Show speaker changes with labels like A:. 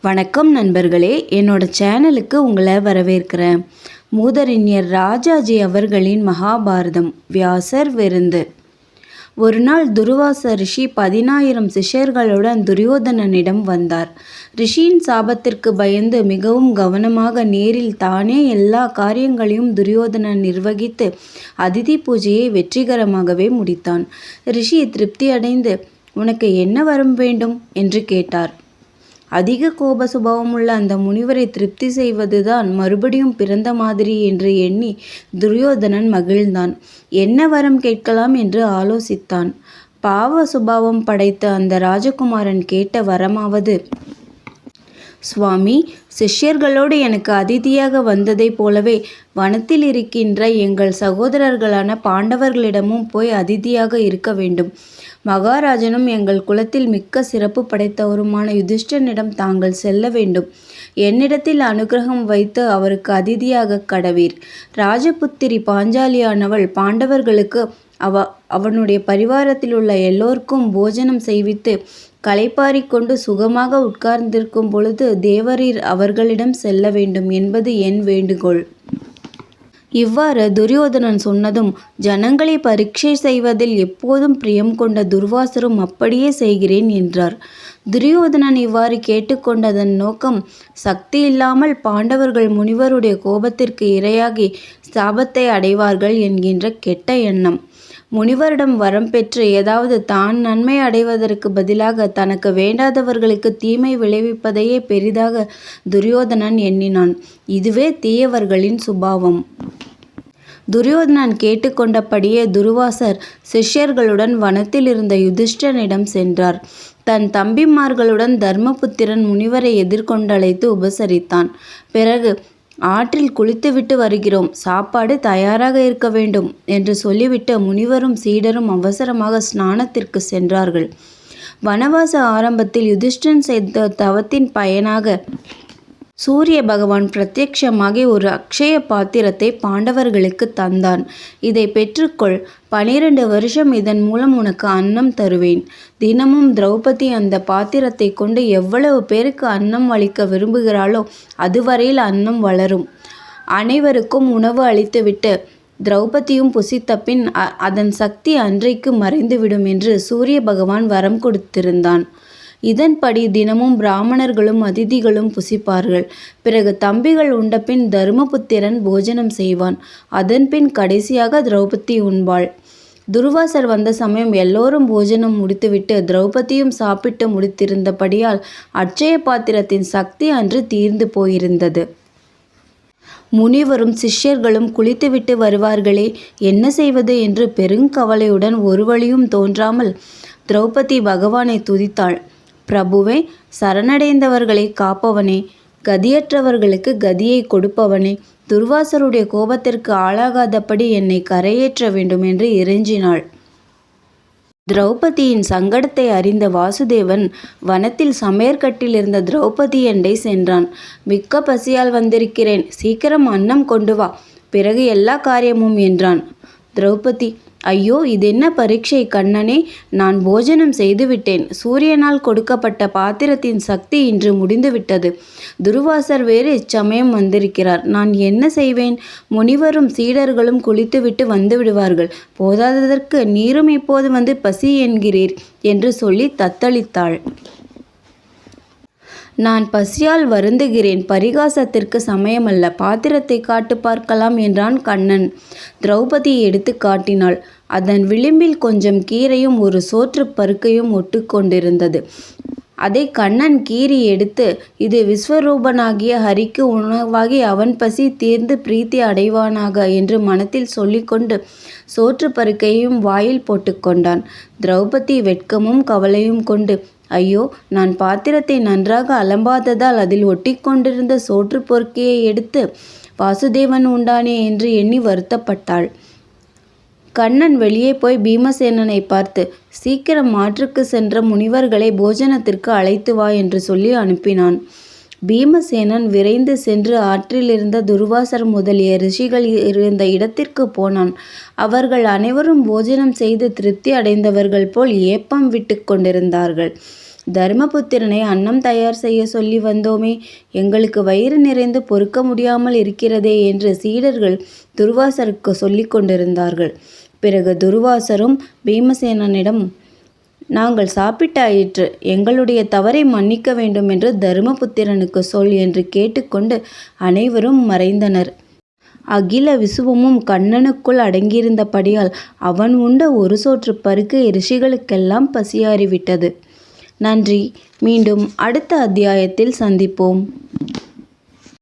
A: வணக்கம் நண்பர்களே, என்னோட சேனலுக்கு உங்களை வரவேற்கிறேன். மூதறிஞர் ராஜாஜி அவர்களின் மகாபாரதம் வியாசர் விருந்து. ஒரு நாள் துர்வாச ரிஷி 10,000 சிஷ்யர்களுடன் துரியோதனனிடம் வந்தார். ரிஷியின் சாபத்திற்கு பயந்து மிகவும் கவனமாக நேரில் தானே எல்லா காரியங்களையும் துரியோதனன் நிர்வகித்து அதிதி பூஜையை வெற்றிகரமாகவே முடித்தான். ரிஷி திருப்தி அடைந்து, உனக்கு என்ன வரம் வேண்டும் என்று கேட்டார். அதிக கோப சுபாவமுள்ள அந்த முனிவரை திருப்தி செய்வதுதான் மறுபடியும் பிறந்த மாதிரி என்று எண்ணி துரியோதனன் மகிழ்ந்தான். என்ன வரம் கேட்கலாம் என்று ஆலோசித்தான். பாவ சுபாவம் படைத்த அந்த ராஜகுமாரன் கேட்ட வரமாவது, சுவாமி, சிஷ்யர்களோடு எனக்கு அதிதியாக வந்ததைப் போலவே வனத்தில் இருக்கின்ற எங்கள் சகோதரர்களான பாண்டவர்களிடமும் போய் அதிதியாக இருக்க வேண்டும். மகாராஜனும் எங்கள் குலத்தில் மிக்க சிறப்பு படைத்தவருமான யுதிஷ்டனிடம் தாங்கள் செல்ல வேண்டும். என்னிடத்தில் அனுகிரகம் வைத்து அவருக்கு அதிதியாக கடவீர். ராஜபுத்திரி பாஞ்சாலியானவள் பாண்டவர்களுக்கு அவனுடைய பரிவாரத்தில் உள்ள எல்லோருக்கும் போஜனம் செய்வித்து களைப்பாரிக்கொண்டு சுகமாக உட்கார்ந்திருக்கும் பொழுது தேவரீர் அவர்களிடம் செல்ல வேண்டும் என்பது என் வேண்டுகோள். இவ்வாறு துரியோதனன் சொன்னதும் ஜனங்களை பரீட்சை செய்வதில் எப்போதும் பிரியம் கொண்ட துர்வாசரும் அப்படியே செய்கிறேன் என்றார். துரியோதனன் இவ்வாறு கேட்டுக்கொண்டதன் நோக்கம் சக்தி இல்லாமல் பாண்டவர்கள் முனிவருடைய கோபத்திற்கு இரையாகி சாபத்தை அடைவார்கள் என்கின்ற கெட்ட எண்ணம். முனிவரிடம் வரம் பெற்று ஏதாவது தான் நன்மை அடைவதற்கு பதிலாக தனக்கு வேண்டாதவர்களுக்கு தீமை விளைவிப்பதையே பெரிதாக துரியோதனன் எண்ணினான். இதுவே தீயவர்களின் சுபாவம். துரியோதனன் கேட்டுக்கொண்டபடியே துர்வாசர் சிஷ்யர்களுடன் வனத்தில் இருந்த யுதிஷ்டனிடம் சென்றார். தன் தம்பிமார்களுடன் தர்மபுத்திரன் முனிவரை எதிர்கொண்டழைத்து உபசரித்தான். பிறகு, ஆற்றில் குளித்துவிட்டு வருகிறோம், சாப்பாடு தயாராக இருக்க வேண்டும் என்று சொல்லிவிட்டு முனிவரும் சீடரும் அவசரமாக ஸ்நானத்திற்கு சென்றார்கள். வனவாச ஆரம்பத்தில் யுதிஷ்டன் செய்த தவத்தின் பயனாக சூரிய பகவான் பிரத்யட்சமாகி ஒரு அக்ஷய பாத்திரத்தை பாண்டவர்களுக்கு தந்தான். இதை பெற்றுக்கொள், 12 வருஷம் இதன் மூலம் உனக்கு அன்னம் தருவேன். தினமும் திரௌபதி அந்த பாத்திரத்தை கொண்டு எவ்வளவு பேருக்கு அன்னம் அளிக்க விரும்புகிறாளோ அதுவரையில் அன்னம் வளரும். அனைவருக்கும் உணவு அளித்துவிட்டு திரௌபதியும் புசித்த பின் அதன் சக்தி அன்றைக்கு மறைந்துவிடும் என்று சூரிய பகவான் வரம் கொடுத்திருந்தான். இதன்படி தினமும் பிராமணர்களும் அதிதிகளும் புசிப்பார்கள். பிறகு தம்பிகள் உண்டபின் தர்மபுத்திரன் போஜனம் செய்வான். அதன்பின் கடைசியாக திரௌபதி உண்பாள். துர்வாசர் வந்த சமயம் எல்லோரும் போஜனம் முடித்துவிட்டு திரௌபதியும் சாப்பிட்டு முடித்திருந்தபடியால் அட்சய பாத்திரத்தின் சக்தி அன்று தீர்ந்து போயிருந்தது. முனிவரும் சிஷ்யர்களும் குளித்துவிட்டு வருவார்களே, என்ன செய்வது என்று பெருங்கவலையுடன் ஒரு வழியும் தோன்றாமல் திரௌபதி பகவானை துதித்தாள். பிரபுவே, சரணடைந்தவர்களை காப்பவனே, கதியற்றவர்களுக்கு கதியை கொடுப்பவனே, துர்வாசருடைய கோபத்திற்கு ஆளாகாதபடி என்னை கரையேற்ற வேண்டும் என்று இறைஞ்சினாள். திரௌபதியின் சங்கடத்தை அறிந்த வாசுதேவன் வனத்தில் சமையற்கட்டில் இருந்த திரௌபதி அண்டை சென்றான். மிக்க பசியால் வந்திருக்கிறேன், சீக்கிரம் அன்னம் கொண்டு வா, பிறகு எல்லா காரியமும் என்றான். திரௌபதி, ஐயோ, இதென்ன பரீட்சை கண்ணனே, நான் போஜனம் செய்துவிட்டேன். சூரியனால் கொடுக்கப்பட்ட பாத்திரத்தின் சக்தி இன்று முடிந்துவிட்டது. துர்வாசர் வேறு இச்சமயம் வந்திருக்கிறார். நான் என்ன செய்வேன்? முனிவரும் சீடர்களும் குளித்துவிட்டு வந்து விடுவார்கள். போதாததற்கு நீரும் இப்போது வந்து பசி என்கிறீர் என்று சொல்லி தத்தளித்தாள். நான் பசியால் வருந்துகிறேன், பரிகாசத்திற்கு சமயமல்ல, பாத்திரத்தை காட்டு பார்க்கலாம் என்றான் கண்ணன். திரௌபதியை எடுத்து காட்டினாள். அதன் விளிம்பில் கொஞ்சம் கீரையும் ஒரு சோற்று பருக்கையும் ஒட்டு கொண்டிருந்தது. அதை கண்ணன் கீறி எடுத்து, இது விஸ்வரூபனாகிய ஹரிக்கு உணவாகி அவன் பசி தீர்ந்து பிரீத்தி அடைவானாக என்று மனத்தில் சொல்லிக்கொண்டு சோற்று பருக்கையும் வாயில் போட்டுக்கொண்டான். திரௌபதி வெட்கமும் கவலையும் கொண்டு, ஐயோ, நான் பாத்திரத்தை நன்றாக அலம்பாததால் அதில் ஒட்டி கொண்டிருந்த சோற்று பொறுக்கையை எடுத்து வாசுதேவன் உண்டானே என்று எண்ணி வருத்தப்பட்டாள். கண்ணன் வெளியே போய் பீமசேனனை பார்த்து, சீக்கிரம் ஆற்றுக்கு சென்ற முனிவர்களை போஜனத்திற்கு அழைத்து வா என்று சொல்லி அனுப்பினான். பீமசேனன் விரைந்து சென்று ஆற்றில் இருந்த துர்வாசர் முதலிய ரிஷிகள் இருந்த இடத்திற்கு போனான். அவர்கள் அனைவரும் போஜனம் செய்து திருப்தி அடைந்தவர்கள் போல் ஏப்பம் விட்டு கொண்டிருந்தார்கள். தர்மபுத்திரனை அன்னம் தயார் செய்ய சொல்லி வந்தோமே, எங்களுக்கு வயிறு நிறைந்து பொறுக்க முடியாமல் இருக்கிறதே என்று சீடர்கள் துர்வாசருக்கு சொல்லி கொண்டிருந்தார்கள். பிறகு துர்வாசரும் பீமசேனனிடம், நாங்கள் சாப்பிட்டாயிற்று, எங்களுடைய தவறை மன்னிக்க வேண்டும் என்று தர்மபுத்திரனுக்கு சொல் என்று கேட்டுக்கொண்டு அனைவரும் மறைந்தனர். அகில விசுவமும் கண்ணனுக்குள் அடங்கியிருந்தபடியால் அவன் உண்ட ஒரு சோற்று பருக்கை ரிஷிகளுக்கெல்லாம் பசியாறிவிட்டது. நன்றி. மீண்டும் அடுத்த அத்தியாயத்தில் சந்திப்போம்.